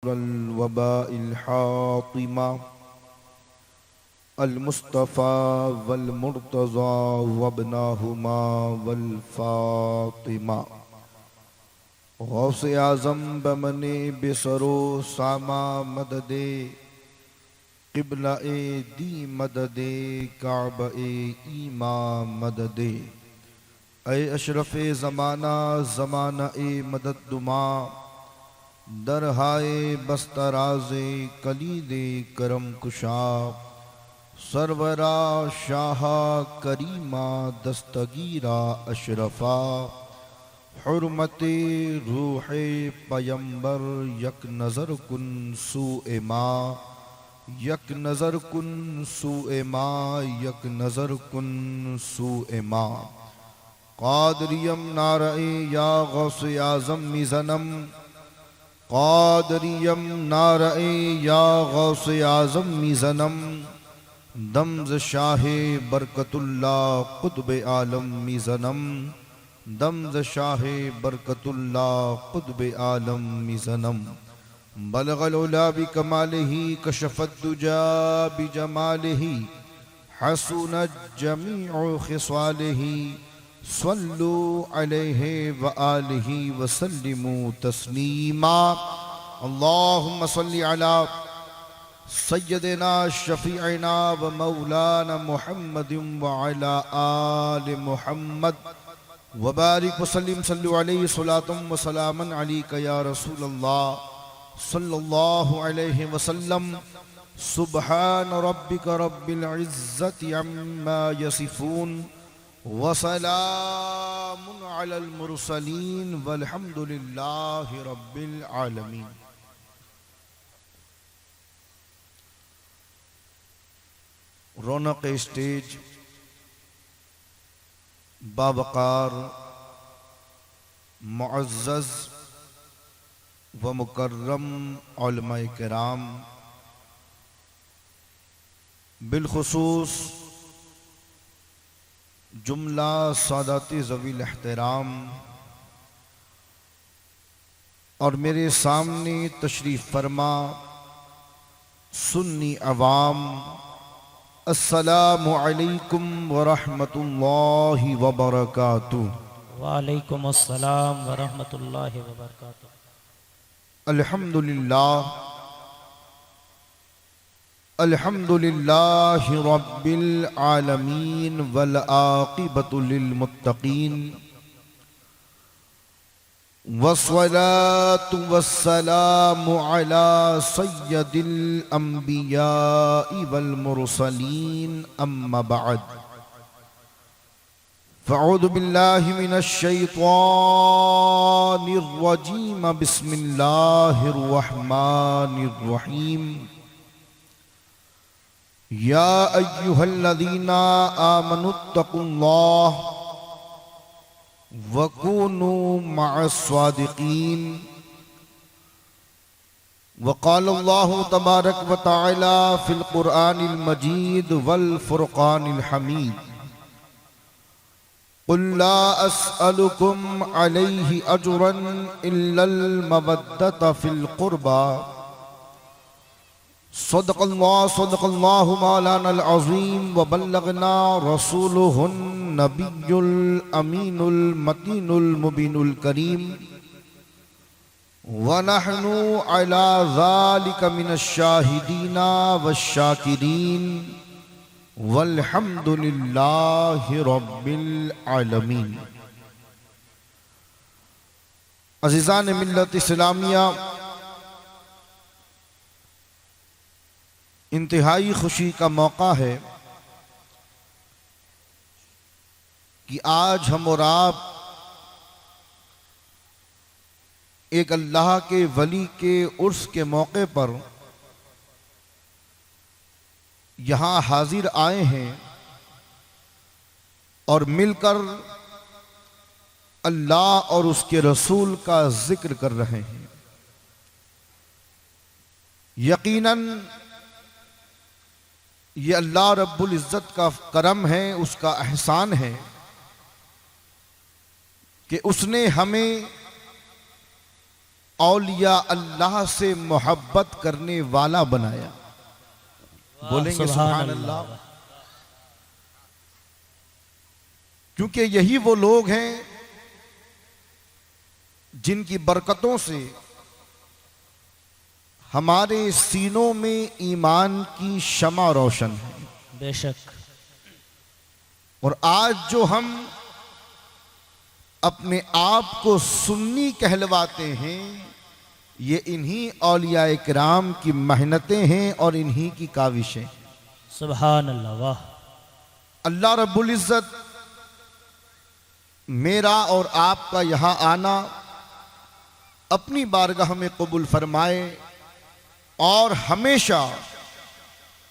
वबाइल हातिमा अल-मुस्तफ़ा वल-मुर्तज़ा वब्नाहुमा वल-फ़ातिमा गौसे आज़म बमने बेसरो सामा मददे क़िबला ए दी मददे काबा ए ईमा मददे ऐ अशरफ़े ज़माना ज़माना ए मददुमा दरहाए बस्तराज़े कलीदे करम कुशा सरवरा शाहा करीमा दस्तगीरा अशरफा हुर्मते रूहे पयंबर यक नज़र कुन सूए माँ यक नज़र कुन सूए माँ यक नज़र कुन सूए माँ क़ादरियम नारए या गौसे आज़म मिज़नम क़ादरियम नारए या गौसे आज़म मिज़नम दम्ज़ शाहे बरकतुल्ला क़ुत्ब आलम मिज़नम दम्ज़ शाहे बरकतुल्ला क़ुत्ब आलम मिज़नम बलगल उला बिकमालिही कशफ़त दुजा बिजमालिही हसुनत जमीउ ख़िसालिही सल्लु अलैहि व आलिहि व सल्लिमू तस्लीमा अल्लाहुम्मा सल्लि अला सय्यदिना शफ़ीअना व मौलाना मुहम्मदिन व अला आलि मुहम्मद व बारिक व सल्लिम सल्लु अलैहि सलातुम व सलामन अलैका या रसूलल्लाह सल्लल्लाहु अलैहि वसल्लम सुब्हान रब्बिका रब्बिल इज़्ज़ति अम्मा यसिफून व सलामुन अलल मुरसलीन वल्हम्दुलिल्लाहि रब्बिल आलमीन। रौनक स्टेज बावकार मुअज़्ज़ज़ व मुकर्रम उलमाए किराम, बिलखुसूस जुमला सादाती ज़वील एहतराम और मेरे सामने तशरीफ़ फरमा सुन्नी अवाम, अस्सलामु अलैकुम व रहमतुल्लाहि व बरकातुहू। वालेकुम अस्सलाम व रहमतुल्लाहि व बरकातुहू। अल्हम्दुलिल्लाह अल्हम्दुलिल्लाहि रब्बिल आलमीन वल आक़िबतु लिल मुत्तक़ीन वस्सलातु वस्सलामु अला सय्यदिल अंबियाइ वल मुरसलीन अम्मा बअद फ़अऊज़ु बिल्लाहि मिनश शैतानिर रजीम बिस्मिल्लाहिर रहमानिर रहीम। या अय्युहल्लज़ीना आमनुत्तक़ुल्लाह वकूनू मअस्सादिक़ीन। वक़ालल्लाहु तबारक व तआला फ़िल क़ुरआनिल मजीद वल फ़ुरक़ानिल हमीद। क़ुल ला अस्अलुकुम अलैहि अज्रन इल्लल मवद्दत फ़िल क़ुरबा। सदक़ल्लाहु मौलानल अज़ीम व बल्लगना रसूलुहुन नबियुल अमीनुल मतीनुल मुबीनुल करीम व नहनु अला ज़ालिका मिनश शाहिदीना वश्शाकिरीन वल्हम्दुलिल्लाहि रब्बिल आलमीन। अज़ीज़ान मिल्लत इस्लामिया, इंतहाई खुशी का मौका है कि आज हम और आप एक अल्लाह के वली के उर्स के मौके पर यहाँ हाजिर आए हैं और मिलकर अल्लाह और उसके रसूल का जिक्र कर रहे हैं। यकीनन ये अल्लाह रब्बुल इज़्ज़त का करम है, उसका एहसान है कि उसने हमें औलिया अल्लाह से मोहब्बत करने वाला बनाया। बोलेंगे सुभान अल्लाह। क्योंकि यही वो लोग हैं जिनकी बरकतों से हमारे सीनों में ईमान की शमा रोशन है। बेशक। और आज जो हम अपने आप को सुन्नी कहलवाते हैं, ये इन्हीं औलिया इकराम की मेहनतें हैं और इन्हीं की काविशें। सुभान अल्लाह। वाह। अल्लाह रब्बुल इज़्ज़त मेरा और आपका यहाँ आना अपनी बारगाह में कबूल फरमाए और हमेशा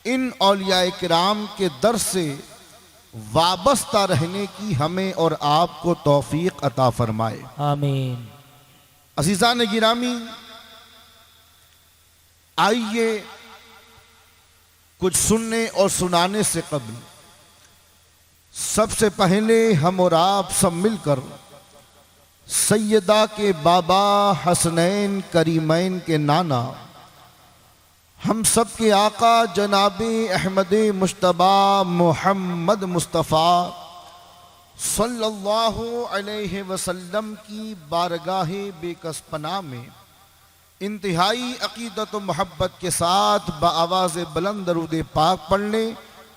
इन औलिया इकराम के दर से वाबस्ता रहने की हमें और आपको तौफीक अता फरमाए। आमीन। अज़ीज़ान गिरामी, आइए कुछ सुनने और सुनाने से कबल सबसे पहले हम और आप सब मिलकर सैयदा के बाबा हसनैन करीमैन के नाना हम सब के आका जनाबे अहमद मुश्तबा मोहम्मद मुस्तफ़ा सल्लल्लाहु अलैहि वसल्लम की बारगाहे बेकसपना में इंतहाई अकीदत व मोहब्बत के साथ बआवाज़ बुलंद दरूद पाक पढ़ने।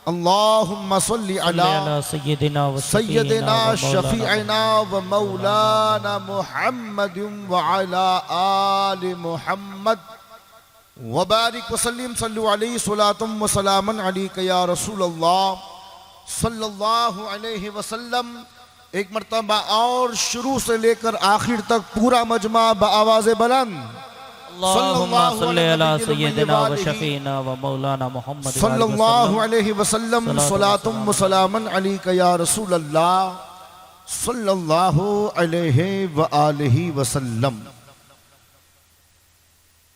अल्लाहुम्मा सल्लि अला सय्यदिना शफीअना व मौलाना मुहम्मद व अला आलि मुहम्मद व बारिक व सल्लिम सल्लु अलैहि सलातुम व सलामन अलैका या रसूलल्लाह सल्लल्लाहु अलैहि वसल्लम। एक मरतबा और शुरू से लेकर आखिर तक पूरा मजमा बआवाज़ बुलंद अल्लाहुम्मा सल्लि अला सय्यदिना व शफीना व मौलाना मुहम्मद सल्लल्लाहु अलैहि वसल्लम सलातुम व सलामन अलैका या रसूलल्लाह सल्लल्लाहु अलैहि व आलिहि वसल्लम।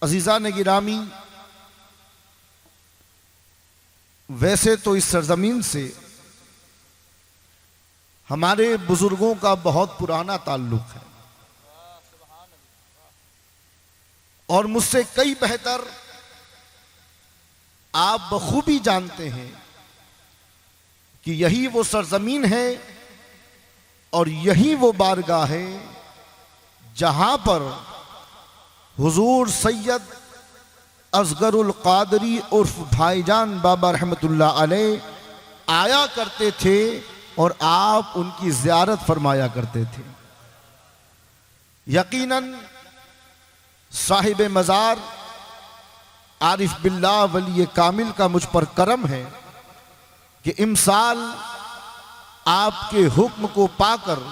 अज़ीज़ान गिरामी, वैसे तो इस सरजमीन से हमारे बुजुर्गों का बहुत पुराना ताल्लुक है और मुझसे कई बेहतर आप बखूबी जानते हैं कि यही वो सरजमीन है और यही वो बारगाह है जहां पर हुजूर सैयद असगरुल कादरी उर्फ भाईजान बाबा रहमतुल्लाह अलैह आया करते थे और आप उनकी ज़ियारत फरमाया करते थे। यकीनन साहिब मज़ार आरिफ बिल्लाह वली कामिल का मुझ पर करम है कि इमसाल आपके हुक्म को पाकर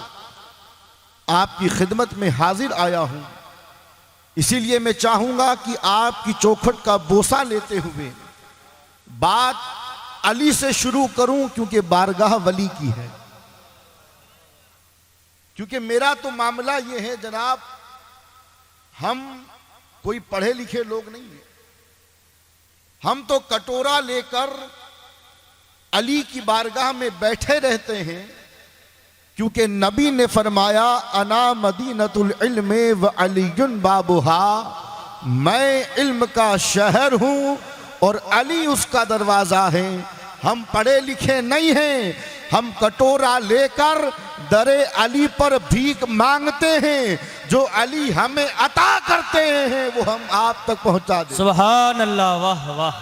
आपकी खिदमत में हाजिर आया हूं। इसीलिए मैं चाहूंगा कि आपकी चौखट का बोसा लेते हुए बात अली से शुरू करूं, क्योंकि बारगाह वली की है। क्योंकि मेरा तो मामला यह है जनाब, हम कोई पढ़े लिखे लोग नहीं हैं। हम तो कटोरा लेकर अली की बारगाह में बैठे रहते हैं, क्योंकि नबी ने फरमाया अना मदीनतुल इल्म व अलीयुन बाबुहा, मैं इल्म का शहर हूं और अली उसका दरवाजा है। हम पढ़े लिखे नहीं हैं, हम कटोरा लेकर दरे अली पर भीख मांगते हैं। जो अली हमें अता करते हैं वो हम आप तक पहुंचा दें। सुभान अल्लाह। वाह वाह।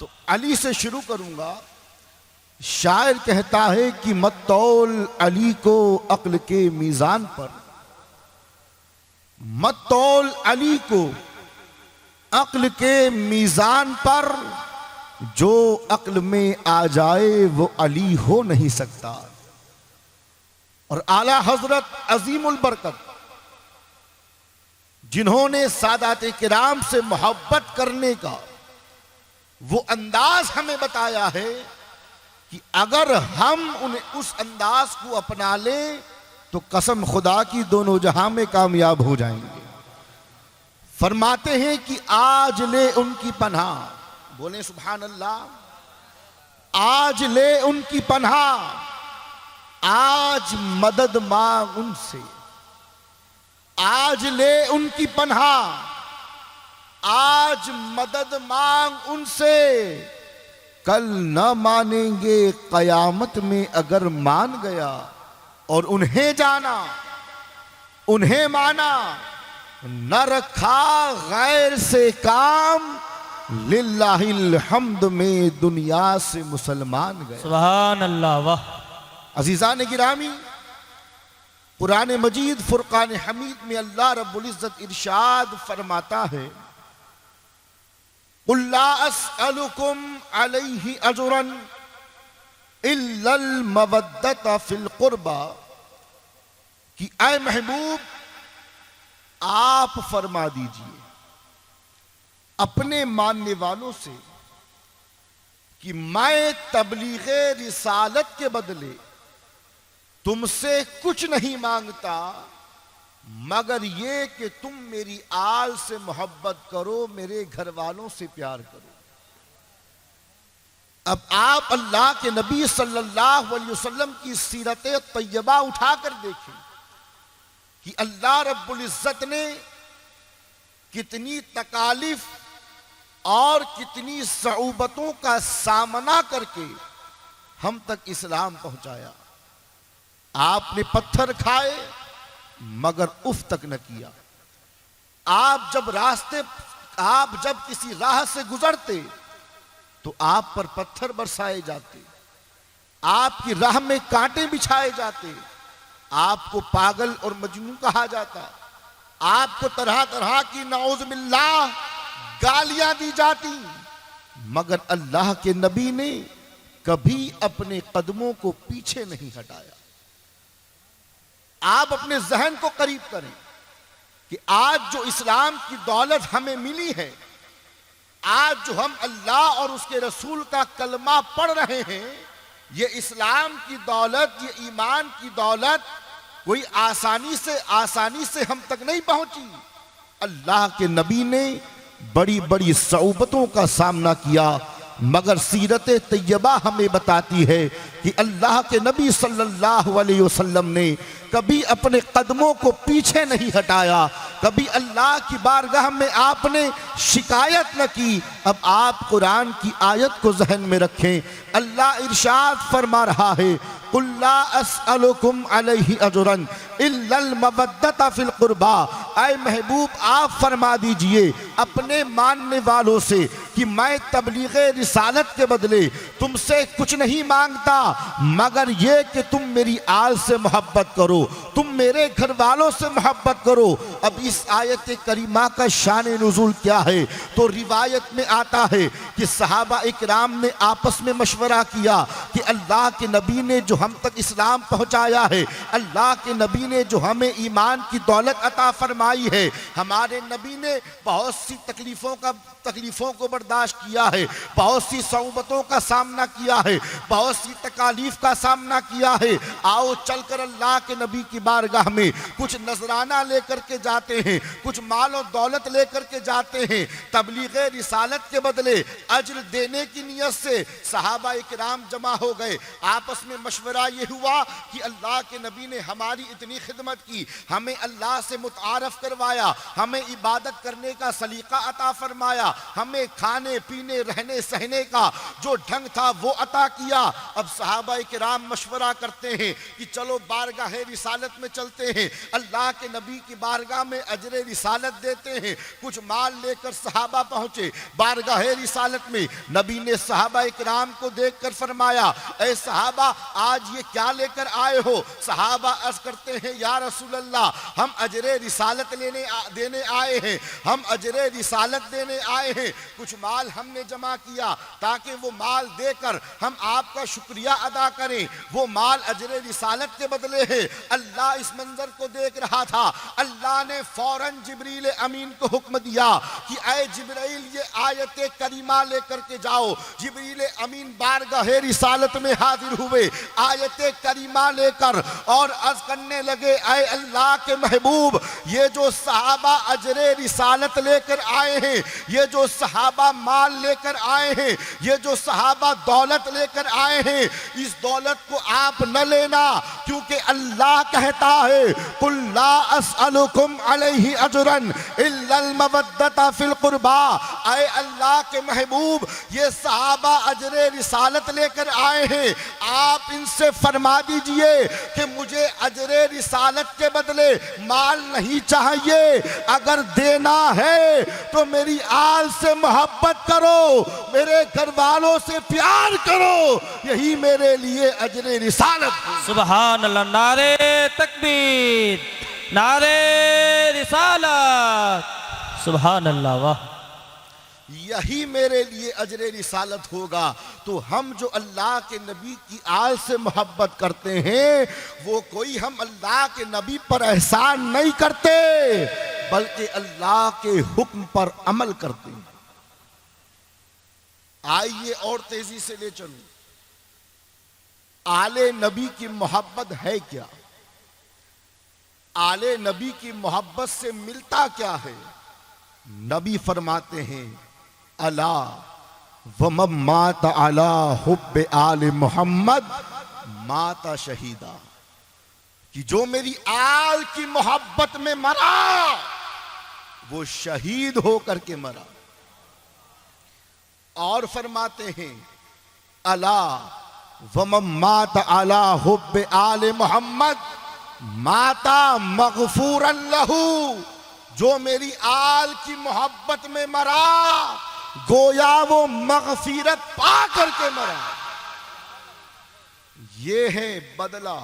तो अली से शुरू करूंगा। शायर कहता है कि मत्तौल अली को अक्ल के मीजान पर, मत्तौल अली को अक्ल के मीजान पर, जो अक्ल में आ जाए वो अली हो नहीं सकता। और आला हजरत अजीमुल बरकत जिन्होंने सादात किराम से मोहब्बत करने का वो अंदाज हमें बताया है कि अगर हम उन्हें उस अंदाज को अपना लें तो कसम खुदा की दोनों जहां में कामयाब हो जाएंगे। फरमाते हैं कि आज ले उनकी पनाह, बोले सुभान अल्लाह, आज ले उनकी पनाह, आज मदद मांग उनसे, आज ले उनकी पनाह, आज मदद मांग उनसे, कल न मानेंगे कयामत में अगर मान गया। और उन्हें जाना, उन्हें माना, न रखा गैर से काम, लिल्लाहिल हम्द में दुनिया से मुसलमान गए। सुभान अल्लाह। वाह। अजीजान गिरामी, कुरान मजीद फुरकान हमीद में अल्लाह रब्बुल इज्जत इरशाद फरमाता है, कुल ला अस्अलुकुम अलैहि अजरन इल्लल मवद्दत फिल कुर्बा, कि ऐ महबूब आप फरमा दीजिए अपने मानने वालों से कि मैं तबलीगे रिसालत के बदले तुमसे कुछ नहीं मांगता मगर ये कि तुम मेरी आल से मोहब्बत करो, मेरे घर वालों से प्यार करो। अब आप अल्लाह के नबी सल्लल्लाहु अलैहि वसल्लम की सीरत तैयबा उठाकर देखें कि अल्लाह रब्बुल इज्जत ने कितनी तकालिफ और कितनी सऊबतों का सामना करके हम तक इस्लाम पहुंचाया। आपने पत्थर खाए मगर उफ तक न किया। आप जब किसी राह से गुजरते तो आप पर पत्थर बरसाए जाते, आपकी राह में कांटे बिछाए जाते, आपको पागल और मजनू कहा जाता, आपको तरह तरह की नाउज़ुबिल्लाह गालियां दी जाती, मगर अल्लाह के नबी ने कभी अपने कदमों को पीछे नहीं हटाया। आप अपने जहन को करीब करें कि आज जो इस्लाम की दौलत हमें मिली है, आज जो हम अल्लाह और उसके रसूल का कलमा पढ़ रहे हैं, ये इस्लाम की दौलत, ये ईमान की दौलत कोई आसानी से हम तक नहीं पहुंची। अल्लाह के नबी ने बड़ी बड़ी सऊबतों का सामना किया, मगर सीरत तैयबा हमें बताती है कि अल्लाह के नबी सल्लल्लाहु अलैहि वसल्लम ने कभी अपने कदमों को पीछे नहीं हटाया, कभी अल्लाह की बारगाह में आपने शिकायत न की। अब आप कुरान की आयत को जहन में रखें, अल्लाह इरशाद फरमा रहा है, कुल ला अस्अलुकुम अलैहि अजरन इल्लल मवद्दत फिल कुर्बा। ऐ महबूब आप फरमा दीजिए अपने मानने वालों से कि मैं तबलीगे रिसालत के बदले तुमसे कुछ नहीं मांगता मगर ये कि तुम मेरी आल से मोहब्बत करो, तुम मेरे घर वालों से मोहब्बत करो। अब इस आयत करीमा का शान नुज़ूल क्या है? तो रिवायत में आता है कि सहाबा इकराम ने आपस में मशवरा किया कि अल्लाह के नबी ने जो हम तक इस्लाम पहुंचाया है, अल्लाह के नबी ने जो हमें ईमान की दौलत अता फरमाई है, हमारे नबी ने बहुत सी तकलीफों को बर्दाश्त किया है, बहुत सी सऊबतों का सामना किया है, बहुत सी तकालीफ का सामना किया है। आओ चलकर अल्लाह के नबी की बारगाह में कुछ नजराना लेकर के जाते हैं, कुछ माल और दौलत लेकर के जाते हैं, तबलीगे रिसालत के बदले अज्र देने की नियत से सहाबा इकराम जमा हो गए। आपस में मशवरा ये हुआ कि अल्लाह के नबी ने हमारी इतनी खिदमत की, हमें अल्लाह से मुतारफ करवाया, हमें इबादत करने का सलीका अता फरमाया, हमें खाने पीने रहने सहने का जो ढंग था वो अता किया। अब सहाबा इकराम मशवरा करते हैं कि चलो बारगाह रिसालत में चलते हैं, अल्लाह के नबी की बारगाह में अजर रिसालत देते हैं। कुछ माल लेकर सहाबा पहुंचे बारगाह रिसालत में। नबी ने सहाबा इकराम को देखकर फरमाया, ऐ सहाबा आज ये क्या लेकर आए हो? सहाबा अर्ज करते हैं, या रसूल अल्लाह हम अजर रिसालत देने आए हैं, हम अजर रिसालत देने आए हैं। कुछ माल हमने जमा किया ताकि वो माल देकर हम आपका शुक्रिया अदा करें, वो माल अजर रिसालत के बदले है। अल्लाह इस मंजर को देख रहा था, अल्लाह ने फौरन जिब्रील अमीन को हुक्म दिया कि ऐ जिब्रील ये आयत करीमा लेकर के जाओ। जिब्रील अमीन बारगाह रिसालत में हाजिर हुए आयत करीमा लेकर और अर्ज करने लगे, ऐ अल्लाह के महबूब ये जो सहाबा अजर रिसालत लेकर आए हैं, ये जो सहाबा माल लेकर आए हैं, ये जो सहाबा दौलत लेकर आए हैं, इस दौलत को आप न लेना क्योंकि अल्लाह कहता है कुल ला अस्अलुकुम अलैहि अजरन इल्लल मवद्दता फिल कुर्बा। आए अल्लाह के महबूब, ये सहाबा अजरे रिसालत लेकर आए हैं, आप इनसे फरमा दीजिए कि मुझे अजरे रिसालत के बदले माल नहीं चाहिए, अगर देना है तो मेरी आल से मोहब्बत करो, मेरे घर वालों से प्यार करो, यही मेरे लिए अजरे रिसालत है। सुभान अल्लाह, नारे तकबीर, नारे रिसालत, सुभान अल्लाह, वाह। यही मेरे लिए अजरे रिसालत होगा। तो हम जो अल्लाह के नबी की आल से मोहब्बत करते हैं, वो कोई हम अल्लाह के नबी पर एहसान नहीं करते, बल्कि अल्लाह के हुक्म पर अमल करते हैं। आइए और तेजी से ले चलूं, आले नबी की मोहब्बत है क्या? आले नबी की मोहब्बत से मिलता क्या है? नबी फरमाते हैं अला वमम माता अला हुब्बे आले मोहम्मद माता शहीदा, कि जो मेरी आल की मोहब्बत में मरा वो शहीद होकर के मरा। और फरमाते हैं अला वमम माता अला हुब्बे आले मोहम्मद माता मगफूरन लहू, जो मेरी आल की मोहब्बत में मरा गोया वो मगफिरत पा करके मरा। ये है बदला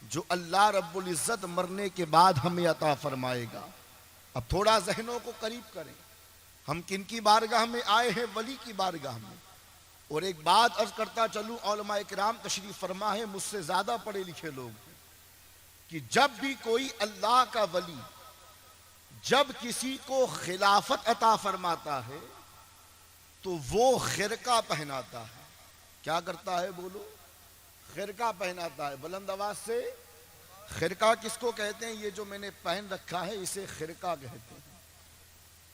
जो अल्लाह रब्बुल इज्जत मरने के बाद हमें अता फरमाएगा। अब थोड़ा जहनों को करीब करें, हम किन की बारगाह में आए हैं? वली की बारगाह में। और एक बात अर्ज करता चलूं, उलमाए किराम तशरीफ फरमा है, मुझसे ज्यादा पढ़े लिखे लोग, कि जब भी कोई अल्लाह का वली जब किसी को खिलाफत अता फरमाता है तो वो खिरका पहनाता है। क्या करता है? बोलो। खिरका पहनाता है। बुलंद आवाज से। खिरका किसको कहते हैं? ये जो मैंने पहन रखा है इसे खिरका कहते हैं।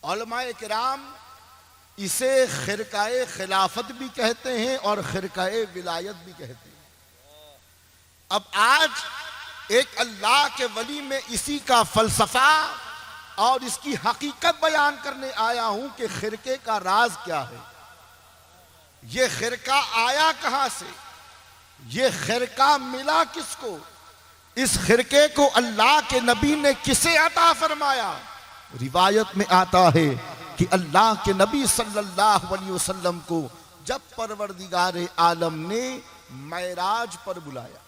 उलमाए किराम इसे खिरकाए खिलाफत भी कहते हैं और खिरकाए विलायत भी कहते हैं। अब आज एक अल्लाह के वली में इसी का फलसफा और इसकी हकीकत बयान करने आया हूं कि खिरके का राज क्या है, ये खिरका आया कहां से, ये खिरका मिला किसको, इस खिरके को अल्लाह के नबी ने किसे अता फरमाया। रिवायत में आता है कि अल्लाह के नबी सल्लल्लाहु अलैहि वसल्लम को जब परवरदिगार आलम ने मेराज पर बुलाया,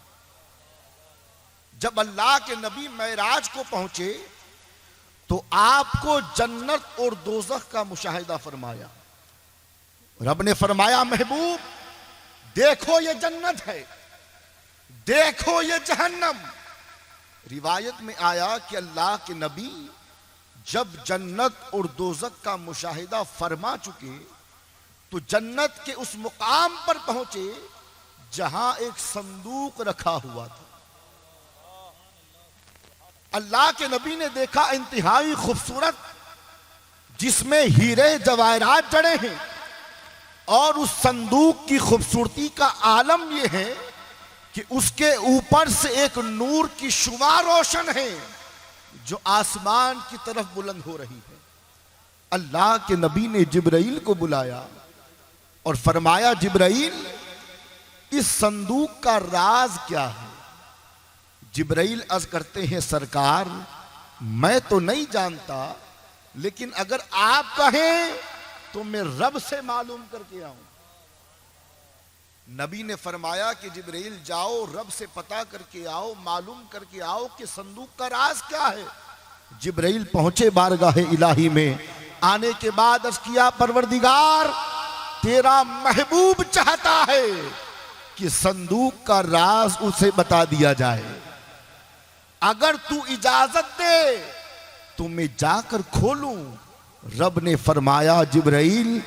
जब अल्लाह के नबी मेराज को पहुंचे तो आपको जन्नत और दोज़ख का मुशाहिदा फरमाया। रब ने फरमाया महबूब देखो ये जन्नत है, देखो ये जहन्नम। रिवायत में आया कि अल्लाह के नबी जब जन्नत और दोज़ख का मुशाहिदा फरमा चुके तो जन्नत के उस मुकाम पर पहुंचे जहां एक संदूक रखा हुआ था। अल्लाह के नबी ने देखा इंतहाई खूबसूरत, जिसमें हीरे जवाहरात जड़े हैं, और उस संदूक की खूबसूरती का आलम यह है कि उसके ऊपर से एक नूर की शुआ रोशन है जो आसमान की तरफ बुलंद हो रही है। अल्लाह के नबी ने जिब्राइल को बुलाया और फरमाया जिब्राइल इस संदूक का राज क्या है। जिब्राइल अर्ज करते हैं सरकार मैं तो नहीं जानता, लेकिन अगर आप कहें तो मैं रब से मालूम करके आऊं। नबी ने फरमाया कि जिब्राइल जाओ रब से पता करके आओ, मालूम करके आओ कि संदूक का राज क्या है। जिब्राइल पहुंचे बारगाह इलाही में, आने के बाद अर्ज किया परवरदिगार तेरा महबूब चाहता है कि संदूक का राज उसे बता दिया जाए, अगर तू इजाजत दे तो मैं जाकर खोलूं। रब ने फरमाया जिब्राइल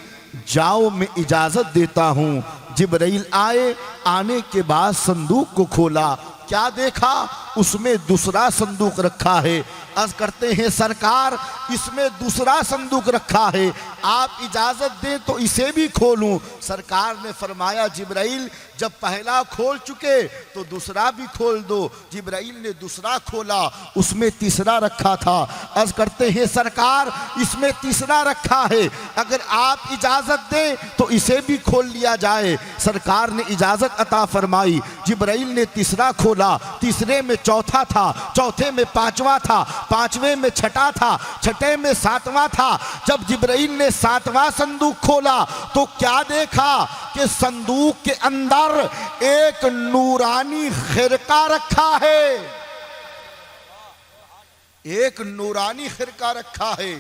जाओ मैं इजाजत देता हूं। जिब्राइल आए, आने के बाद संदूक को खोला, क्या देखा उसमें दूसरा संदूक रखा है। अर्ज करते हैं सरकार इसमें दूसरा संदूक रखा है, आप इजाजत दें तो इसे भी खोलूं। सरकार ने फरमाया जिब्राइल जब पहला खोल चुके तो दूसरा भी खोल दो। जिब्राइल ने दूसरा खोला, उसमें तीसरा रखा था। अर्ज करते हैं सरकार इसमें तीसरा रखा है, अगर आप इजाजत दें तो इसे भी खोल लिया जाए। सरकार ने इजाजत अता फरमाई। जिब्राइल ने तीसरा खोला, तीसरे में चौथा था, चौथे में पांचवा था, पांचवें में छठा था, छठे में सातवां था। जब जिब्राइल ने सातवां संदूक खोला तो क्या देखा कि संदूक के अंदर एक नूरानी खिरका रखा है, एक नूरानी खिरका रखा है।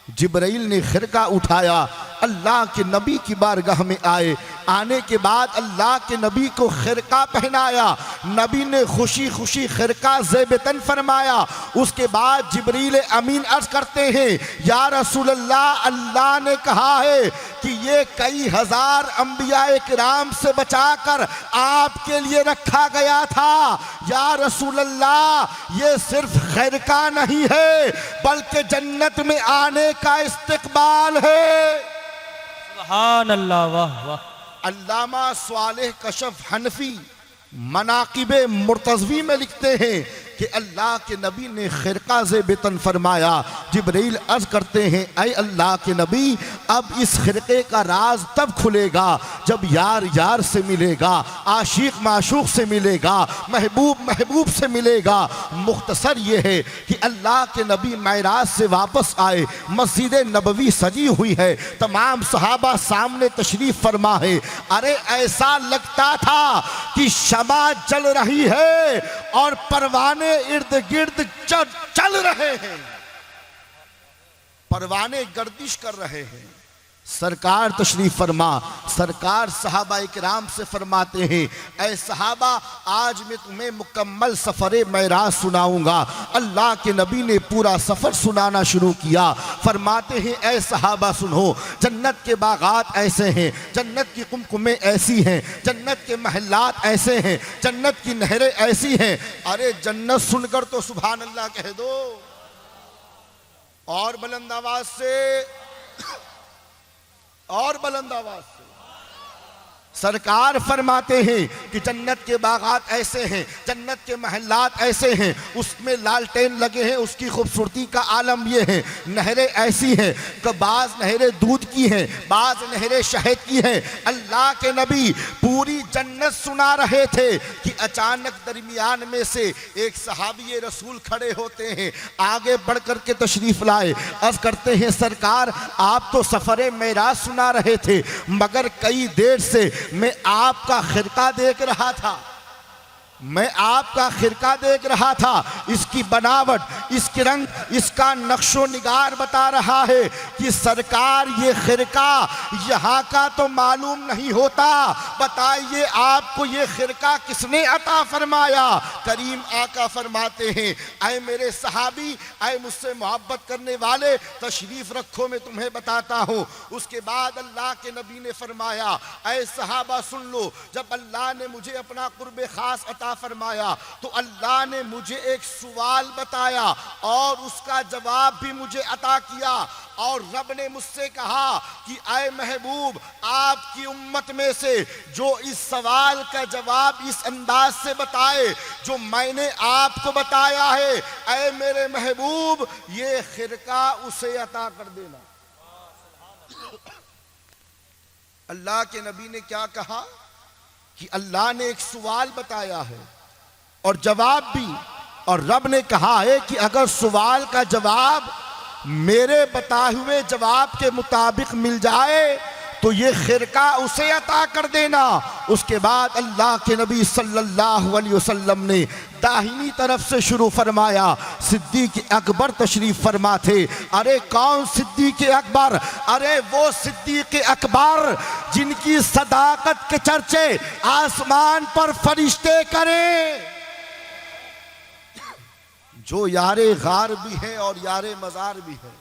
जिब्राइल ने खिरका उठाया, अल्लाह के नबी की बारगाह में आए। आने के बाद अल्लाह के नबी को खिरका पहनाया, नबी ने खुशी खुशी खिरका ज़ेबतन फरमाया। उसके बाद जिब्रील अमीन अर्ज करते हैं या रसूल अल्लाह, अल्लाह ने कहा है कि ये कई हजार अंबिया किराम से बचाकर आपके लिए रखा गया था। या रसूल अल्लाह ये सिर्फ खिरका नहीं है बल्कि जन्नत में आने का इस्तकबाल है। सुभान अल्लाह, वाह वाह। अल्लामा स्वालिह कशफ हनफी मनाकिबे मुर्तज़वी में लिखते हैं कि अल्लाह के नबी ने खिरका ज़ेबतन फरमाया। जिब्रील अर्ज करते हैं ऐ अल्लाह के नबी, अब इस खिरके का राज तब खुलेगा जब यार यार से मिलेगा, आशिक माशूक से मिलेगा, महबूब महबूब से मिलेगा। मुख्तसर ये है कि अल्लाह के नबी मेराज से वापस आए, मस्जिद नबवी सजी हुई है, तमाम सहाबा सामने तशरीफ फरमा है। अरे ऐसा लगता था कि शमा जल रही है और परवाने इर्द गिर्द चल रहे हैं, परवाने गर्दिश कर रहे हैं। सरकार तशरीफ फरमा, सरकार सहाबा इकराम से फरमाते हैं ऐ सहाबा, आज मैं तुम्हें मुकम्मल सफ़र मेराज सुनाऊंगा। अल्लाह के नबी ने पूरा सफ़र सुनाना शुरू किया। फरमाते हैं ऐ सहाबा सुनो, जन्नत के बागात ऐसे हैं, जन्नत की कुमकुमें ऐसी हैं, जन्नत के महलात ऐसे हैं, जन्नत की नहरें ऐसी हैं। अरे जन्नत सुनकर तो सुभान अल्लाह कह दो और बुलंद आवाज से, और बुलंद आवाज से। सरकार फरमाते हैं कि जन्नत के बागात ऐसे हैं, जन्नत के महलात ऐसे हैं, उसमें लालटेन लगे हैं, उसकी खूबसूरती का आलम ये है। नहरें ऐसी हैं कि बाज़ नहरें दूध की हैं, बाज़ नहरें शहद की हैं। अल्लाह के नबी पूरी जन्नत सुना रहे थे कि अचानक दरमियान में से एक सहाबी रसूल खड़े होते हैं, आगे बढ़ कर के तशरीफ़ लाए। अर्ज़ करते हैं सरकार आप तो सफ़र मेराज सुना रहे थे, मगर कई देर से मैं आपका खिरका देख रहा था, मैं आपका खिरका देख रहा था। इसकी बनावट, इसके रंग, इसका नक्शो निगार बता रहा है कि सरकार ये खिरका यहाँ का तो मालूम नहीं होता, बताइए आपको ये खिरका किसने अता फरमाया। करीम आका फरमाते हैं ऐ मेरे सहाबी, ऐ मुझसे मोहब्बत करने वाले, तशरीफ रखो मैं तुम्हें बताता हूँ। उसके बाद अल्लाह के नबी ने फरमाया ऐ सहाबा सुन लो, जब अल्लाह ने मुझे अपना कुर्बे खास अता फरमाया तो अल्लाह ने मुझे एक सवाल बताया और उसका जवाब भी मुझे अता किया। और रब ने मुझसे कहा कि ऐ महबूब, आपकी उम्मत में से जो इस सवाल का जवाब इस अंदाज से बताए जो मैंने आपको बताया है, ऐ मेरे महबूब ये खिरका उसे अता कर देना। अल्लाह के नबी ने क्या कहा कि अल्लाह ने एक सवाल बताया है और जवाब भी, और रब ने कहा है कि अगर सवाल का जवाब मेरे बताए हुए जवाब के मुताबिक मिल जाए तो ये खिरका उसे अता कर देना। उसके बाद अल्लाह के नबी सल्लल्लाहु अलैहि वसल्लम ने दाहिनी तरफ से शुरू फरमाया, सिद्दीक अकबर तशरीफ फरमा थे। अरे कौन सिद्दीक अकबर? अरे वो सिद्दीक अकबर जिनकी सदाकत के चर्चे आसमान पर फरिश्ते करें, जो यारे गार भी है और यारे मज़ार भी है।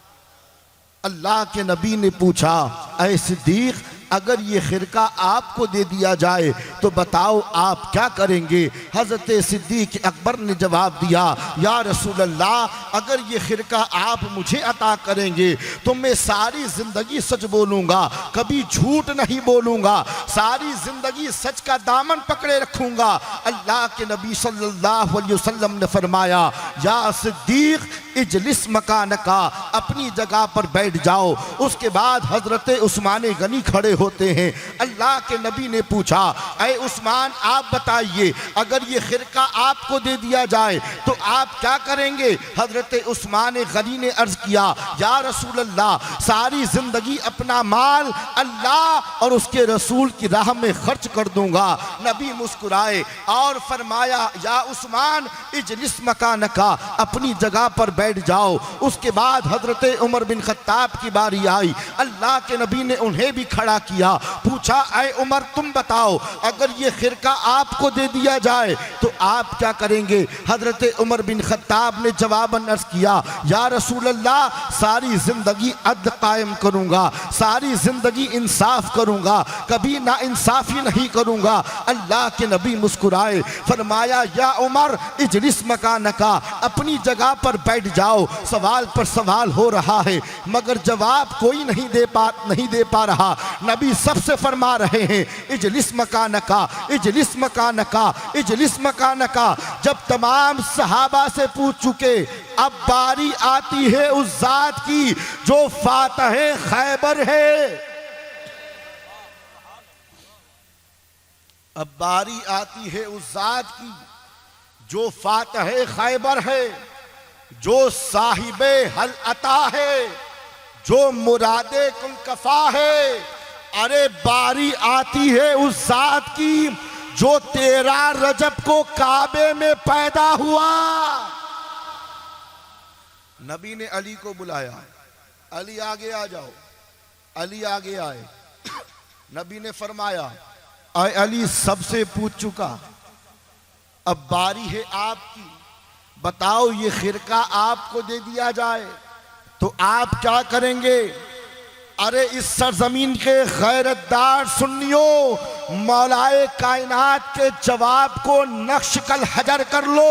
अल्लाह के नबी ने पूछा ऐ सिद्दीक, अगर ये खिरका आपको दे दिया जाए तो बताओ आप क्या करेंगे? हजरत सिद्दीक अकबर ने जवाब दिया, या रसूल अल्लाह, अगर ये खिरका आप मुझे अता करेंगे तो मैं सारी जिंदगी सच बोलूंगा, कभी झूठ नहीं बोलूंगा, सारी जिंदगी सच का दामन पकड़े रखूंगा। अल्लाह के नबी सल्लल्लाहु अलैहि वसल्लम ने फरमाया, या सिद्दीक इजलिस मकानका, अपनी जगह पर बैठ जाओ। उसके बाद हजरत उस्मान गनी खड़े होते हैं। अल्लाह के नबी ने पूछा, ऐ उस्मान, आप बताइए, अगर ये खिरका आपको दे दिया जाए तो आप क्या करेंगे? हजरत उस्मान गनी ने अर्ज किया, या रसूल अल्लाह, सारी जिंदगी अपना माल अल्लाह और उसके रसूल की राह में खर्च कर दूंगा। नबी मुस्कुराए और फरमाया, या उस्मान इजलिस मकानका, अपनी जगह पर बैठ जाओ। उसके बाद हजरत उमर बिन खत्ताब की बारी आई। अल्लाह के नबी ने उन्हें भी खड़ा किया, पूछा, ऐ उमर, तुम बताओ, अगर ये खिरका आपको दे दिया जाए तो आप क्या करेंगे? हजरत उमर बिन खत्ताब ने जवाबन अर्ज किया, या रसूल अल्लाह, सारी जिंदगी अदल कायम करूंगा, सारी जिंदगी इंसाफ करूंगा, कभी ना इंसाफी नहीं करूंगा। अल्लाह के नबी मुस्कुराए, फरमाया, या उमर इजलिस मकानका, अपनी जगह पर बैठ जाओ। सवाल पर सवाल हो रहा है मगर जवाब कोई नहीं दे पा रहा। नबी सबसे फरमा रहे हैं, इजलिस मकानका, इजलिस मकानका, इजलिस मकानका। जब तमाम सहाबा से पूछ चुके, अब बारी आती है उस जात की जो फातह खैबर है। अब बारी आती है उस जात की जो फातह खैबर है, जो साहिबे हल अता है, जो मुरादे कुल कफा है। अरे बारी आती है उस जात की जो 13 रजब को काबे में पैदा हुआ। नबी ने अली को बुलाया, अली आगे आ जाओ। अली आगे आए। नबी ने फरमाया, अय अली, सबसे पूछ चुका, अब बारी है आपकी, बताओ ये खिरका आपको दे दिया जाए तो आप क्या करेंगे? अरे इस सरजमीन के गैरतदार सुन्नियों, मौलाए कायनात के जवाब को नक्श कल हजर कर लो।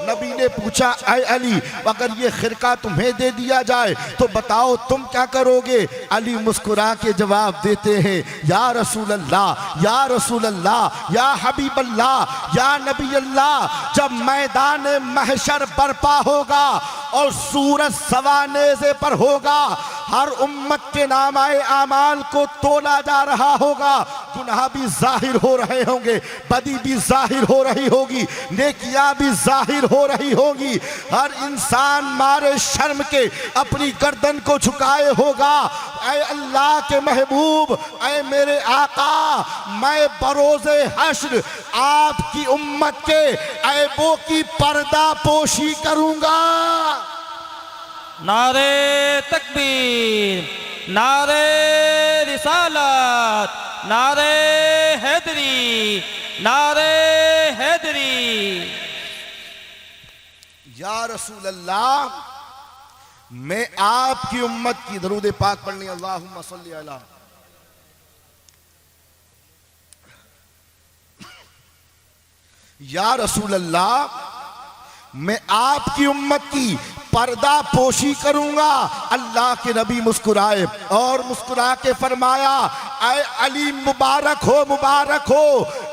नबी ने पूछा, ऐ अली, अगर ये खिरका तुम्हें दे दिया जाए तो बताओ तुम क्या करोगे? अली मुस्कुरा के जवाब देते हैं, या रसूल अल्लाह, या रसूल अल्लाह, या हबीब अल्लाह, या नबी अल्लाह, जब मैदान महशर बर्पा होगा और सूरज सवानेज़े पर होगा, हर उम्मत के नामाए आमाल को तोला जा रहा होगा, गुनाह भी जाहिर हो रहे होंगे, बदी भी जाहिर हो रही होगी, नेकियां भी जाहिर हो रही होगी। हर इंसान मारे शर्म के अपनी गर्दन को झुकाए होगा। ऐ अल्लाह के महबूब, ऐ मेरे आका, मैं बरोज़े हश्र आपकी उम्मत के ऐबों की पर्दा पोशी करूंगा। नारे तकबीर, नारे रिसालत, नारे हैदरी, नारे हैदरी। या रसूल अल्लाह, मैं आपकी उम्मत की दरूद पाक पढ़नी, अल्लाहुम्मा सल्ली अला। या रसूल अल्लाह, मैं आपकी उम्मत की पर्दा पोशी करूंगा। अल्लाह के नबी मुस्कुराए और मुस्कुरा के फरमाया, ऐ अली, मुबारक हो, मुबारक हो,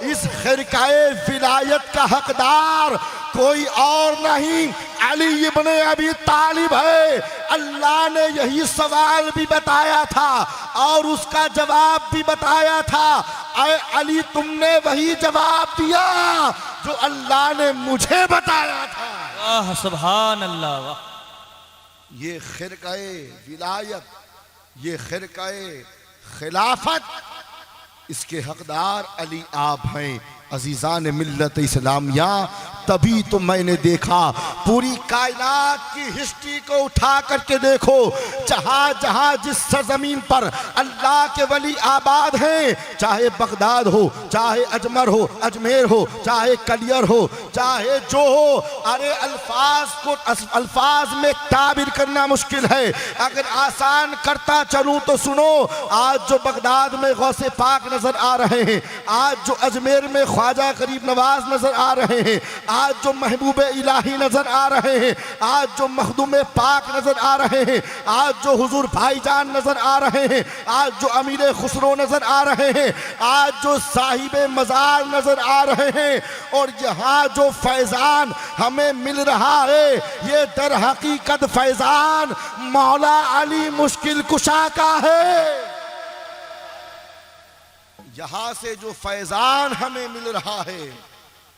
इस खिरकाए विलायत का हकदार कोई और नहीं, अली इब्ने अबी तालिब है। अल्लाह ने यही सवाल भी बताया था और उसका जवाब भी बताया था। ऐ अली, तुमने वही जवाब दिया जो अल्लाह ने मुझे बताया था। वाह, सुभान अल्लाह, वाह। ये खिरकाए विलायत, ये खिरकाए खिलाफत, इसके हकदार अली आप हैं। अजीज़ान मिल्लत इस्लामिया, तभी तो मैंने देखा पूरी कायनात की हिस्ट्री को उठा करके देखो, जहां जहां जिस सरजमीन पर अल्लाह के वली आबाद हैं, चाहे बगदाद हो, चाहे अजमर हो, अजमेर हो, चाहे कलियर हो, चाहे जो हो, अरे अल्फाज में ताबीर करना मुश्किल है। अगर आसान करता चलूं तो सुनो, आज जो बगदाद में गौसे पाक नजर आ रहे हैं, आज जो अजमेर में ख्वाजा गरीब नवाज नजर आ रहे हैं, आज जो महबूब इलाही नजर आ रहे हैं, आज जो मखदूम पाक नजर आ रहे हैं, आज जो हुजूर भाईजान नजर आ रहे हैं, आज जो अमीर खुसरो नजर आ रहे हैं, आज जो साहिब मजार नजर आ रहे हैं, और यहाँ जो फैजान हमें मिल रहा है, ये दर हकीकत फैजान मौला अली मुश्किल कुशा का है। यहाँ से जो फैजान हमें मिल रहा है,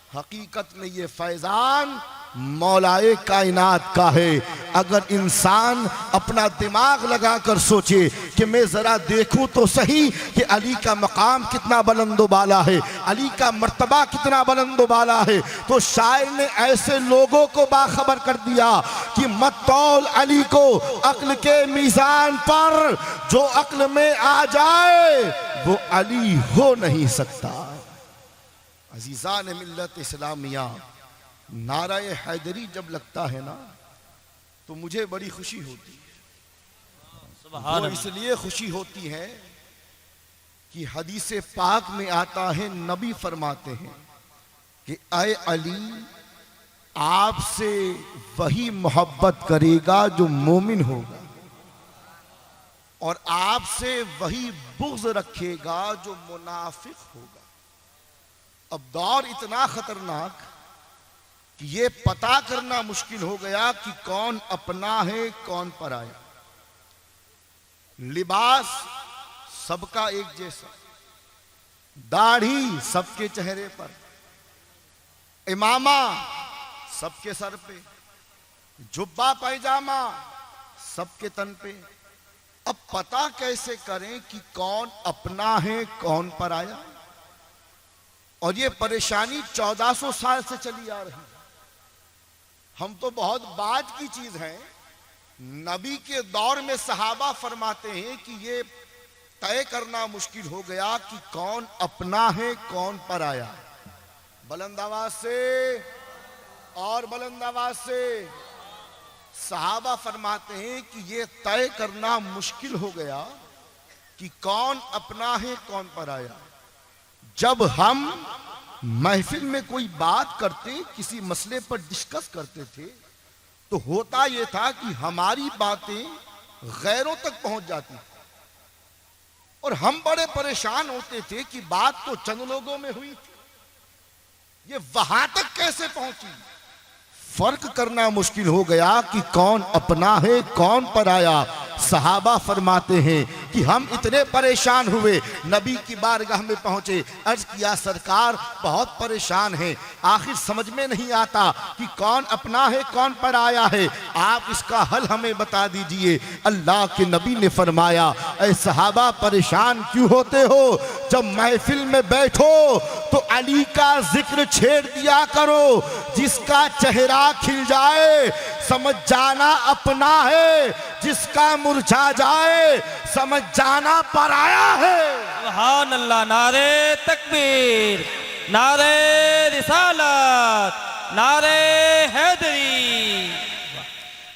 हकीकत में ये फैजान मौलाए कायनात का है। अगर इंसान अपना दिमाग लगाकर सोचे कि मैं जरा देखूं तो सही कि अली का मकाम कितना बुलंदो बाला है, अली का मर्तबा कितना बुलंदो बाला है, तो शायर ने ऐसे लोगों को बाखबर कर दिया कि मत तौल अली को अक्ल के मीज़ान पर, जो अक्ल में आ जाए वो अली हो नहीं सकता। अजीज़ान मिल्लत इस्लामिया, नाराए हैदरी जब लगता है ना तो मुझे बड़ी खुशी होती है। वो इसलिए खुशी होती है कि हदीस पाक में आता है, नबी फरमाते हैं कि ऐ अली, आपसे वही मोहब्बत करेगा जो मोमिन होगा, और आपसे वही बुग़्ज़ रखेगा जो मुनाफिक होगा। अब दौर इतना खतरनाक कि ये पता करना मुश्किल हो गया कि कौन अपना है कौन पराया। लिबास सबका एक जैसा, दाढ़ी सबके चेहरे पर, इमामा सबके सर पे, जुब्बा पैजामा सबके तन पे। अब पता कैसे करें कि कौन अपना है कौन पराया? और ये परेशानी 1400 साल से चली आ रही है। हम तो बहुत बाद की चीज है, नबी के दौर में सहाबा फरमाते हैं कि ये तय करना मुश्किल हो गया कि कौन अपना है कौन पराया। बुलंद आवाज से और बुलंद आवाज से सहाबा फरमाते हैं कि ये तय करना मुश्किल हो गया कि कौन अपना है कौन पराया। जब हम महफिल में कोई बात करते, किसी मसले पर डिस्कस करते थे, तो होता यह था कि हमारी बातें गैरों तक पहुंच जाती और हम बड़े परेशान होते थे कि बात तो चंद लोगों में हुई थी, ये वहां तक कैसे पहुंची। फर्क करना मुश्किल हो गया कि कौन अपना है कौन पराया। सहाबा फरमाते हैं कि हम इतने परेशान हुए, नबी की बारगाह में पहुंचे, अर्ज किया सरकार बहुत परेशान हैं, आखिर समझ में नहीं आता कि कौन अपना है कौन पराया है, आप इसका हल हमें बता दीजिए। अल्लाह के नबी ने फरमाया, ऐ सहाबा परेशान क्यों होते हो, जब महफिल में बैठो तो अली का जिक्र छेड़ दिया करो, जिसका चेहरा खिल जाए समझ जाना अपना है, जिसका मुरझा जाए समझ जाना पराया है। सुभान अल्लाह, नारे तकबीर, नारे रिसालत, नारे हैदरी।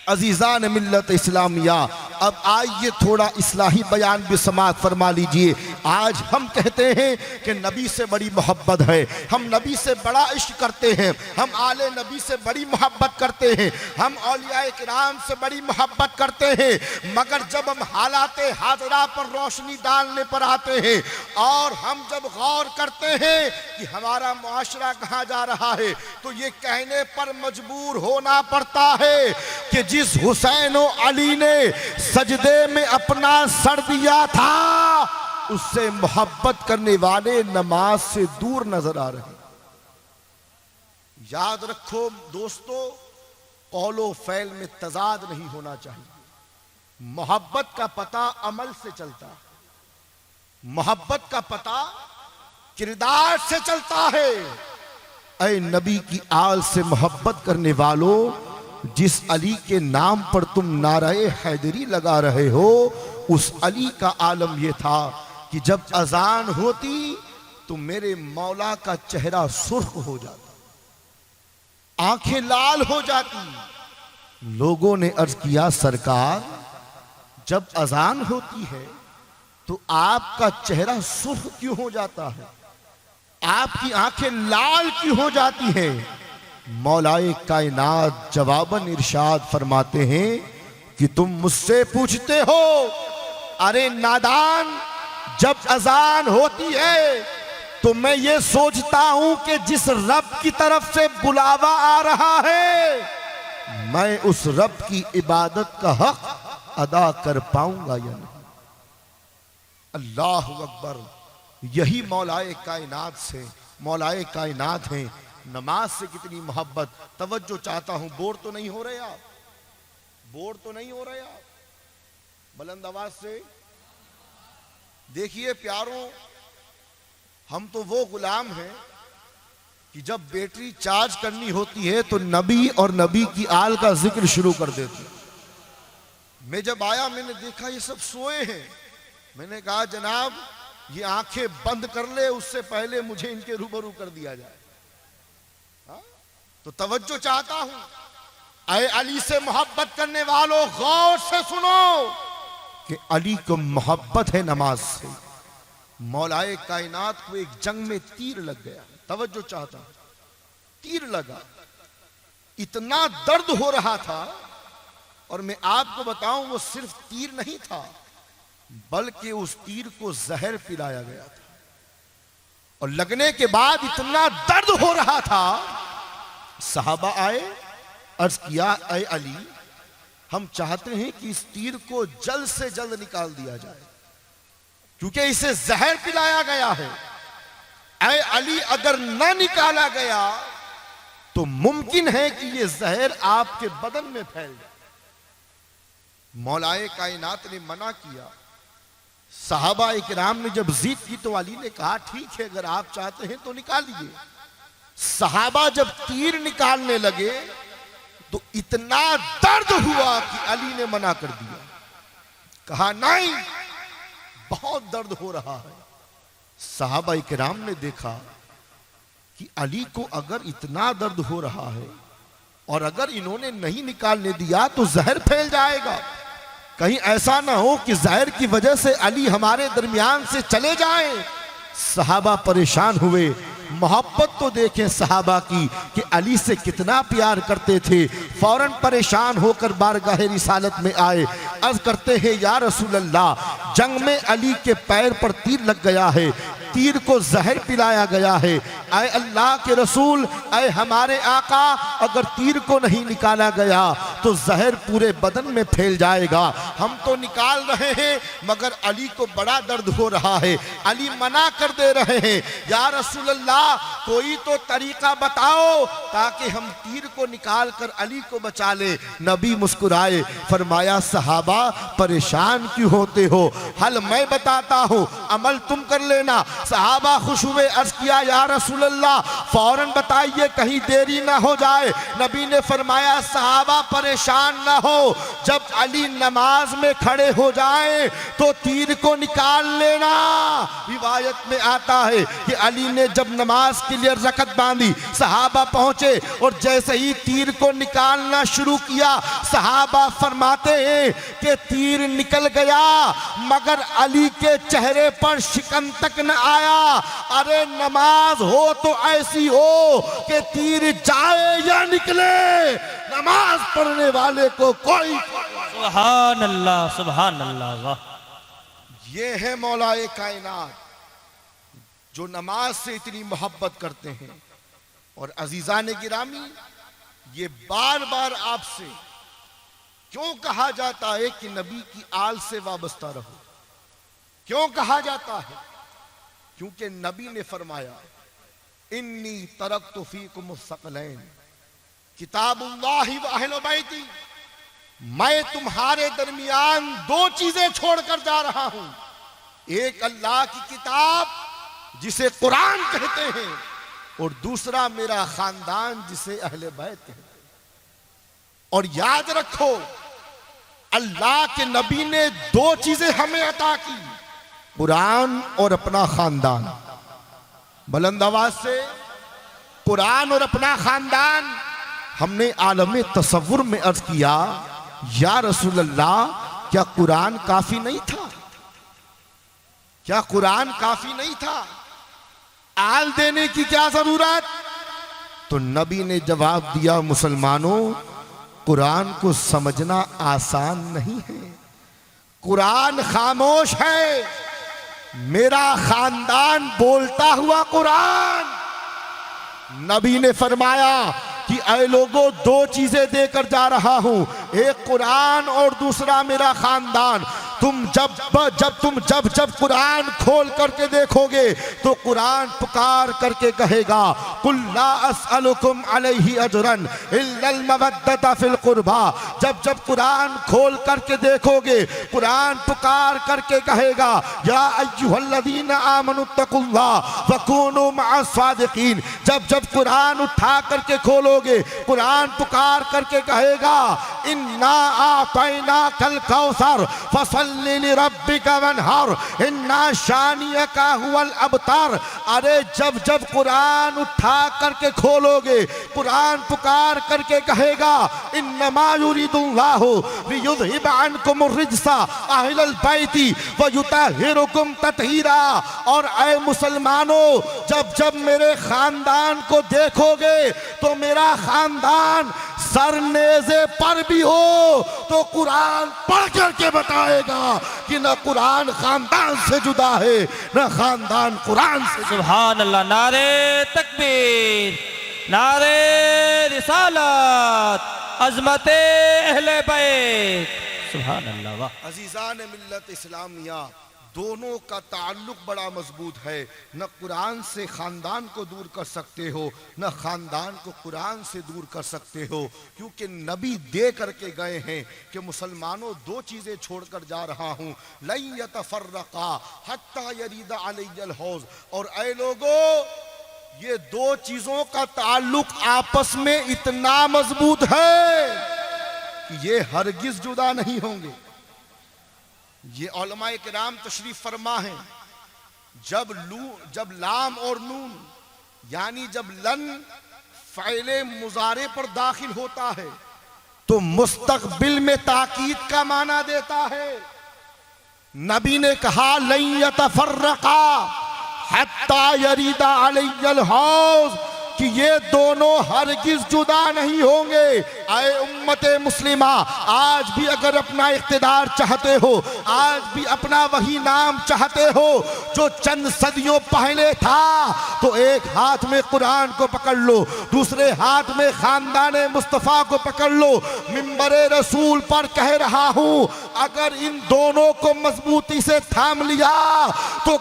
अजीज़ान मिल्लत इस्लामिया, अब आइए थोड़ा इस्लाही बयान भी समाअत फरमा लीजिए। आज हम कहते हैं कि नबी से बड़ी मोहब्बत है, हम नबी से बड़ा इश्क करते हैं, हम आले नबी से बड़ी मोहब्बत करते हैं, हम औलिया किराम से बड़ी मोहब्बत करते हैं, मगर जब हम हालाते हाजरा पर रोशनी डालने पर आते हैं और हम जब गौर करते हैं कि हमारा मुआशरा कहाँ जा रहा है, तो ये कहने पर मजबूर होना पड़ता है कि जिस हुसैन और अली ने सजदे में अपना सर दिया था, उससे मोहब्बत करने वाले नमाज से दूर नजर आ रहे। याद रखो दोस्तों, कौलो फैल में तजाद नहीं होना चाहिए। मोहब्बत का पता अमल से चलता, मोहब्बत का पता किरदार से चलता है। ऐ नबी की आल से मोहब्बत करने वालों, जिस अली के नाम पर तुम नाराए हैदरी लगा रहे हो, उस अली का आलम यह था कि जब अजान होती तो मेरे मौला का चेहरा सुर्ख हो जाता, आंखें लाल हो जाती। लोगों ने अर्ज किया, सरकार जब अजान होती है तो आपका चेहरा सुर्ख क्यों हो जाता है, आपकी आंखें लाल क्यों हो जाती हैं? मौलाए कायनात जवाबन इरशाद फरमाते हैं कि तुम मुझसे पूछते हो, अरे नादान, जब अजान होती है तो मैं ये सोचता हूं कि जिस रब की तरफ से बुलावा आ रहा है, मैं उस रब की इबादत का हक अदा कर पाऊंगा या नहीं। अल्लाह अकबर। यही मौलाए कायनात से, मौलाए कायनात हैं। नमाज से कितनी मोहब्बत। तवज्जो चाहता हूं, बोर तो नहीं हो रहे आप, बोर तो नहीं हो रहे आप? बुलंद आवाज से देखिए प्यारों, हम तो वो गुलाम हैं कि जब बैटरी चार्ज करनी होती है तो नबी और नबी की आल का जिक्र शुरू कर देते। मैं जब आया मैंने देखा ये सब सोए हैं। मैंने कहा जनाब ये आंखें बंद कर ले, उससे पहले मुझे इनके रूबरू कर दिया जाए। तो तवज्जो चाहता हूं। ऐ अली से मोहब्बत करने वालों, गौर से सुनो कि अली को मोहब्बत है नमाज से। मौलाए कायनात को एक जंग में तीर लग गया। तवज्जो चाहता हूं, तीर लगा, इतना दर्द हो रहा था। और मैं आपको बताऊं वो सिर्फ तीर नहीं था, बल्कि उस तीर को जहर पिलाया गया था। और लगने के बाद इतना दर्द हो रहा था, सहाबा आए, अर्ज किया, ऐ अली, हम चाहते हैं कि इस तीर को जल्द से जल्द निकाल दिया जाए, क्योंकि इसे जहर पिलाया गया है। ऐ अली, अगर न निकाला गया तो मुमकिन है कि यह जहर आपके बदन में फैल जाए। मौलाए कायनात ने मना किया। सहाबा इकराम ने जब जिद की तो अली ने कहा, ठीक है, अगर आप चाहते हैं तो निकालिए। सहाबा जब तीर निकालने लगे तो इतना दर्द हुआ कि अली ने मना कर दिया। कहा नहीं, बहुत दर्द हो रहा है। सहाबा इकराम ने देखा कि अली को अगर इतना दर्द हो रहा है और अगर इन्होंने नहीं निकालने दिया तो जहर फैल जाएगा। कहीं ऐसा ना हो कि जहर की वजह से अली हमारे दरमियान से चले जाएं। सहाबा परेशान हुए। मोहब्बत तो देखें सहाबा की कि अली से कितना प्यार करते थे। फौरन परेशान होकर बारगाह रिसालत में आए, अर्ज करते हैं, या रसूल अल्लाह, जंग में अली के पैर पर तीर लग गया है, तीर को जहर पिलाया गया है। ऐ अल्लाह के रसूल, ऐ हमारे आका, अगर तीर को नहीं निकाला गया तो जहर पूरे बदन में फैल जाएगा। हम तो निकाल रहे हैं मगर अली को बड़ा दर्द हो रहा है। अली मना कर दे रहे हैं। या रसूल अल्लाह, कोई तो तरीका बताओ ताकि हम तीर को निकाल कर अली को बचा ले। नबी मुस्कुराए, फरमाया, सहाबा परेशान क्यों होते हो, हल मैं बताता हूँ, अमल तुम कर लेना। सहाबा खुश हुए, अर्ज किया, या रसूल अल्लाह, फौरन बताइए, कहीं देरी ना हो जाए। नबी ने फरमाया, सहाबा परेशान ना हो, जब अली नमाज में खड़े हो जाए तो तीर को निकाल लेना। रिवायत में आता है कि अली ने जब नमाज के लिए रकत बांधी, सहाबा पहुंचे और जैसे ही तीर को निकालना शुरू किया, सहाबा फरमाते हैं कि तीर निकल गया मगर अली के चेहरे पर शिकन तक न आया। अरे नमाज हो तो ऐसी हो कि तीर जाए या निकले, नमाज पढ़ने वाले को कोई। सुभान अल्लाह, सुभान अल्लाह। वाह, ये है मौलाए कायनात जो नमाज से इतनी मोहब्बत करते हैं। और अजीजान गिरामी, ये बार बार आपसे क्यों कहा जाता है कि नबी की आल से वाबस्ता रहो? क्यों कहा जाता है? क्योंकि नबी ने फरमाया, इन्नी तरक्तु फीकुम सकलैन, किताबुल्लाहि व अहले बैती, मैं तुम्हारे दरमियान दो चीजें छोड़कर जा रहा हूं, एक अल्लाह की किताब जिसे कुरान कहते हैं, और दूसरा मेरा खानदान जिसे अहले बैत कहते हैं। और याद रखो, अल्लाह के नबी ने दो चीजें हमें अता की, कुरान और अपना खानदान। बुलंद आवाज से, कुरान और अपना खानदान। हमने आलम तसव्वुर में अर्ज किया, या रसूल अल्लाह, क्या कुरान काफी नहीं था? क्या कुरान काफी नहीं था? आल देने की क्या जरूरत? तो नबी ने जवाब दिया, मुसलमानों, कुरान को समझना आसान नहीं है। कुरान खामोश है, मेरा खानदान बोलता हुआ कुरान। नबी ने फरमाया कि ऐ लोगों, दो चीजें देकर जा रहा हूं, एक कुरान और दूसरा मेरा खानदान। तुम जब कुरान खोल करके देखोगे तो कुरान पुकार करके कहेगा, कुल ला अस्अलुकुम अलैहि अजरन इल्लल मवद्दता फिल कुर्बा। जब कुरान खोल करके देखोगे, कुरान पुकार करके कहेगा, या अय्युहल्लज़ीना आमनुत्तकुल्लाह वकूनू मअस सादिकीन। जब कुरान उठा करके खोलोगे, कुरान पुकार करके कहेगा, इन्ना आतैनाकल कौसर फसल्लि लिरब्बिका वन्हर इन्ना शानियका हुवल अबतर। अरे जब कुरान उठा करके खोलोगे, कुरान पुकार करके कहेगा, इन्नमा युरिदुल्लाहु लियुज़हिबा अन्कुमुर रिज्सा अहलल बैति व युतहिरुकुम तत्हीरा। और ऐ मुसलमानों, जब मेरे खानदान को देखोगे तो मेरा खानदान सरनेज़े पर भी हो तो कुरान पढ़ करके बताएगा कि न कुरान खानदान से जुदा है, न खानदान कुरान से। सुभान अल्लाह। नारे तकबीर, नारे रिसालत, अज़मते अहले बैत। सुभान अल्लाह। वाह। अजीज़ान मिल्लत इस्लामिया, दोनों का ताल्लुक बड़ा मजबूत है। न कुरान से खानदान को दूर कर सकते हो, न खानदान को कुरान से दूर कर सकते हो, क्योंकि नबी दे करके गए हैं कि मुसलमानों, दो चीजें छोड़कर जा रहा हूं, लन यतफर्रका हत्ता यरीदा अलैयल हौज। और ऐ लोगों, ये दो चीजों का ताल्लुक आपस में इतना मजबूत है कि ये हरगिज जुदा नहीं होंगे। ये उलमाए किराम तशरीफ फरमा है, जब लाम और नून यानी जब लन फ़इले मुज़ारे पर दाखिल होता है तो मुस्तक़बिल में ताकीद का माना देता है। नबी ने कहा, लन यतफर्रका हत्ता यरीदा अलैयल हौज, कि ये दोनों हरगिज जुदा नहीं होंगे। आए उम्मते मुस्लिमा, आज भी अगर अपना इख्तिदार चाहते हो, आज भी अपना वही नाम चाहते हो जो चंद सदियों पहले था, तो एक हाथ में कुरान को पकड़ लो, दूसरे हाथ में खानदाने मुस्तफ़ा को पकड़ लो। मिंबरे रसूल पर कह रहा हूं, अगर इन दोनों को मजबूती से थाम लिया तो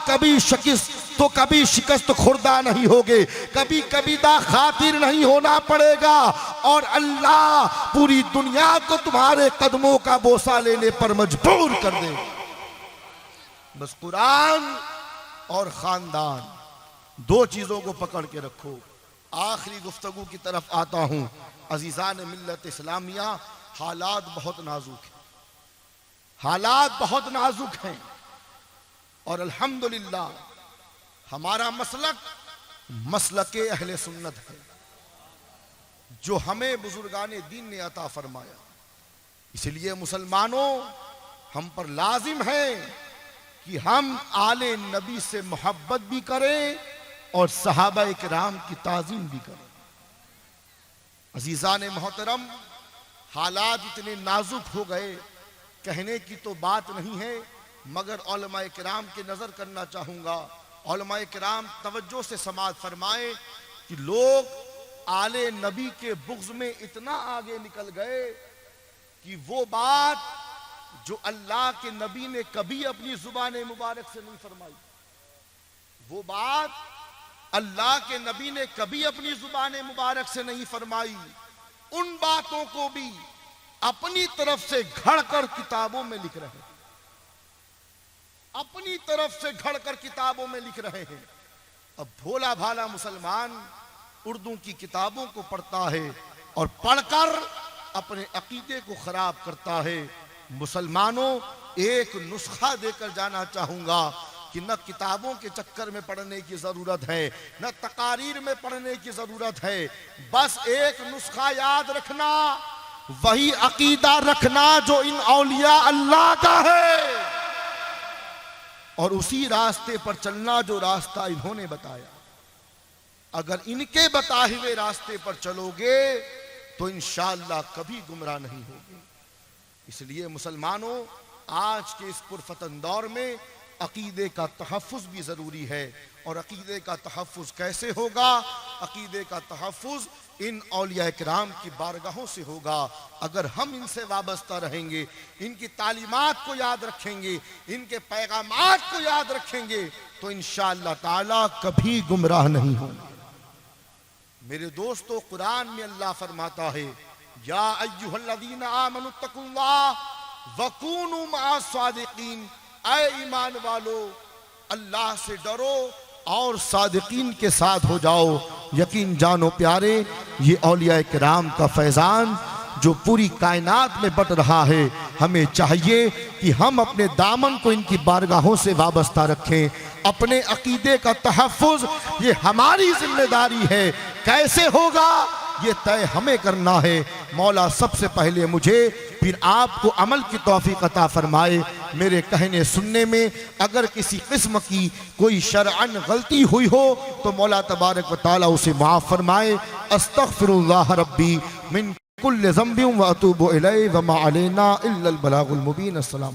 कभी शिकस्त खुर्दा नहीं होगे, कभी कबीदा खातिर नहीं होना पड़ेगा, और अल्लाह पूरी दुनिया को तुम्हारे कदमों का बोसा लेने पर मजबूर कर दे। बस कुरान और खानदान, दो चीजों को पकड़ के रखो। आखिरी गुफ्तगू की तरफ आता हूं। अजीज़ान मिल्लत इस्लामिया, हालात बहुत नाजुक हैं, हालात बहुत नाजुक हैं, और अल्हम्दुलिल्लाह हमारा मसलके अहले सुन्नत है, जो हमें बुजुर्गाने दीन ने अता फरमाया। इसलिए मुसलमानों, हम पर लाजिम है कि हम आले नबी से मोहब्बत भी करें और सहाबा इकराम की ताज़ीम भी करें। अजीज़ान मोहतरम, हालात इतने नाजुक हो गए, कहने की तो बात नहीं है, मगर उलमा इकराम की नज़र करना चाहूँगा। उलमा इकराम तवज्जो से समाअत फरमाए कि लोग आले नबी के बुग़्ज़ में इतना आगे निकल गए कि वो बात जो अल्लाह के नबी ने कभी अपनी ज़ुबान मुबारक से नहीं फरमाई, वो बात अल्लाह के नबी ने कभी अपनी ज़ुबान मुबारक से नहीं फरमाई, उन बातों को भी अपनी तरफ से घड़कर किताबों में लिख रहे हैं, अपनी तरफ से घड़कर किताबों में लिख रहे हैं। अब भोला भाला मुसलमान उर्दू की किताबों को पढ़ता है और पढ़कर अपने अकीदे को खराब करता है। मुसलमानों, एक नुस्खा देकर जाना चाहूंगा कि न किताबों के चक्कर में पढ़ने की जरूरत है, न तकारीर में पढ़ने की जरूरत है। बस एक नुस्खा याद रखना, वही अकीदा रखना जो इन औलिया अल्लाह का है, और उसी रास्ते पर चलना जो रास्ता इन्होंने बताया। अगर इनके बताए हुए रास्ते पर चलोगे तो इंशाअल्लाह कभी गुमराह नहीं होगे। इसलिए मुसलमानों, आज के इस पुरफतन दौर में अकीदे का तहफ़्फ़ुज़ भी ज़रूरी है। और अकीदे का तहफ़्फ़ुज़ कैसे होगा? अकीदे का तहफ़्फ़ुज़ इन औलिया किराम की बारगाहों से होगा। अगर हम इनसे वाबस्ता रहेंगे, इनकी तालीमात को याद रखेंगे, इनके पैगामात को याद रखेंगे, तो इंशाअल्लाह ताला कभी गुमराह नहीं होंगे। मेरे दोस्तों, कुरान में अल्लाह फरमाता है, या अय्युहल्लज़ीना आमनुत्तकुल्लाह वकूनू मअस-सादिकीन, ऐ ईमान वालो, अल्लाह से डरो और सादिकीन के साथ हो जाओ। यकीन जानो प्यारे, ये औलिया किराम का फैज़ान जो पूरी कायनात में बट रहा है, हमें चाहिए कि हम अपने दामन को इनकी बारगाहों से वाबस्ता रखें। अपने अकीदे का तहफ़्फ़ुज़ ये हमारी जिम्मेदारी है। कैसे होगा ये तय हमें करना है। मौला सबसे पहले मुझे, फिर आपको अमल की तौफीक अता फरमाए। मेरे कहने सुनने में अगर किसी किस्म की कोई शरअन गलती हुई हो तो मौला तबारक व तआला उसे माफ़ फरमाए। अस्तग़फिरुल्लाह रब्बी मिन कुल्लि ज़ंबिन व अतूबु इलैहि व मा अलैना इल्लल बलागुल मुबीन। अस्सलाम।